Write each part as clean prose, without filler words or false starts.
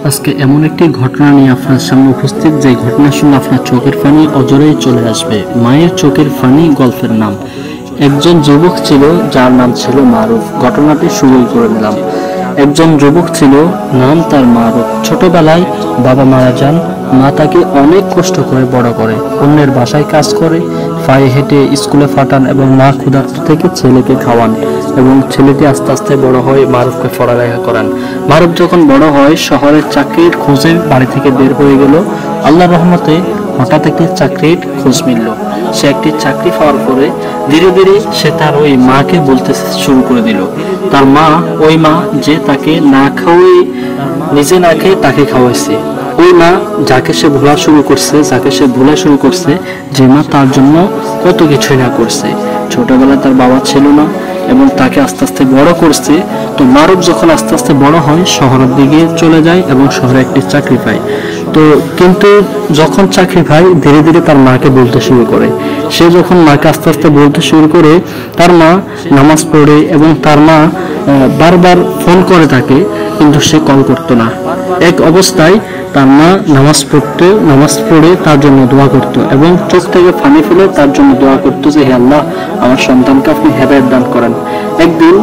আজকে এমন একটি ঘটনা নিয়ে আপনার সামনে উপস্থিত, যে ঘটনা শুনলে আপনার চোখের পানি অজরেই চলে আসবে। মায়ের চোখের পানি গল্পের নাম। একজন যুবক ছিল যার নাম ছিল মারুফ। ঘটনাটি শুরুই করে দিলাম। একজন যুবক ছিল, নাম তার মারুফ। ছোটবেলায় বাবা মারা যান। মা তাকে অনেক কষ্ট করে বড় করে, অন্যের বাসায় কাজ করে, পায়ে হেঁটে স্কুলে পাঠান এবং মা ক্ষুধার্ত থেকে ছেলেকে খাওয়ান এবং ছেলেটি আস্তে আস্তে বড় হয়, মারুফকে পড়ালেখা করান। মারুফ যখন বড় হয়, শহরের চাকরির খোঁজে বাড়ি থেকে বের হয়ে গেল। আল্লাহর রহমতে হঠাৎ একটি চাকরির খোঁজ মিলল। সে একটি চাকরি পাওয়ার পরে ধীরে ধীরে সে তার ওই মাকে বলতে শুরু করে দিল। তার মা, ওই মা যে তাকে না খাওয়াই, নিজে না খেয়ে তাকে খাওয়াইছে, ওই মা যাকে সে ভোলা শুরু করছে, যে মা তার জন্য কত কিছুই না করছে। ছোটবেলায় তার বাবা ছিল না এবং তাকে আস্তে আস্তে বড় করছে। তো মারুফ যখন আস্তে আস্তে বড় হয়, শহরের দিকে চলে যায় এবং শহরে একটি চাকরি পায়। তো কিন্তু যখন চাকরি পায়, ধীরে ধীরে তার মাকে বলতে শুরু করে। সে যখন মাকে আস্তে আস্তে বলতে শুরু করে, তার মা নামাজ পড়ে এবং তার মা বারবার ফোন করে তাকে, কিন্তু সে কল করতো না। এক অবস্থায় তার মা নামাজ পড়ে তার জন্য দোয়া করতো এবং চোখ থেকে পানি ফেলে তার জন্য দোয়া করতো যে, হে আল্লাহ, আমার সন্তানকে আপনি হেদায়েত দান করেন। একদিন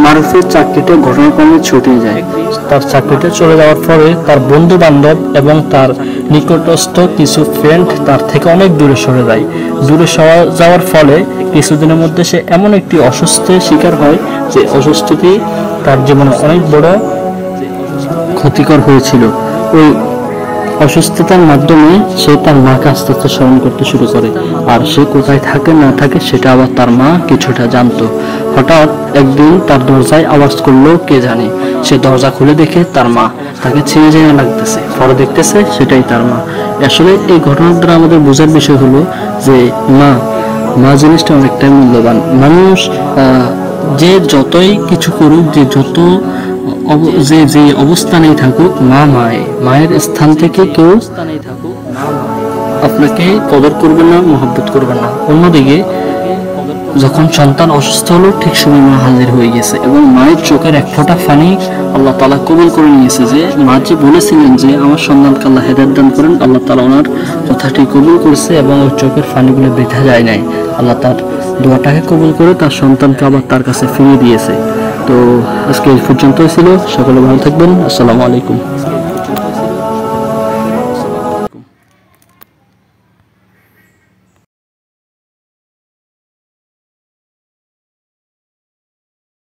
মারুফের চাকরিটা ঘটনাক্রমে ছুটে যায়। তার চাকরিটা চলে যাওয়ার পরে তার বন্ধু বান্ধব এবং তার নিকটস্থ কিছু ফ্রেন্ড তার থেকে অনেক দূরে সরে যায়। দূরে সরে যাওয়ার ফলে কিছুদিনের মধ্যে সে এমন একটি অসুস্থের শিকার হয় যে অসুস্থটি তার জীবনে অনেক বড় ক্ষতিকর হয়েছিল। ওই অসুস্থতার মাধ্যমে সে তার মাকে আস্তে আস্তে স্মরণ করতে শুরু করে, আর সে কোথায় থাকে না থাকে সেটা আবার তার মা কিছুটা জানতো। হঠাৎ একদিন তার দরজায় আওয়াজ করলো, কে জানে। সে দরজা খুলে দেখে তার মা, তাকে ছেড়ে যেতে লাগতেছে, পরে দেখতেছে সেটাই তার মা। আসলে এই ঘটনার দ্বারা আমাদের বোঝার বিষয় হলো যে মা জিনিসটা অনেকটাই মূল্যবান। মানুষ যে যতই কিছু করুক, যে অবস্থানেই থাকুক, মায়ের স্থান থেকে কেউ আপনাকে কদর করবে না, মহব্বত করবে না। অন্যদিকে যখন সন্তান অসুস্থ হলো, ঠিক সময় মা হাজির হয়ে গেছে এবং মায়ের চোখের এক ফোঁটা পানি আল্লাহ তাআলা কবুল করে নিয়েছে। যে মা যে বলেছিলেন যে আমার সন্তানকে আল্লাহ হেদায়েত দান করেন, আল্লাহ তাআলা ওনার কথাটি কবুল করেছে এবং ওই চোখের পানিগুলো বৃথা যায় নাই। আল্লাহ তার দোয়াটাকে কবুল করে তার সন্তানকে আবার তার কাছে ফিরিয়ে দিয়েছে। তো আজকে এই পর্যন্তই ছিল। সকলে ভালো থাকবেন। আসসালামু আলাইকুম।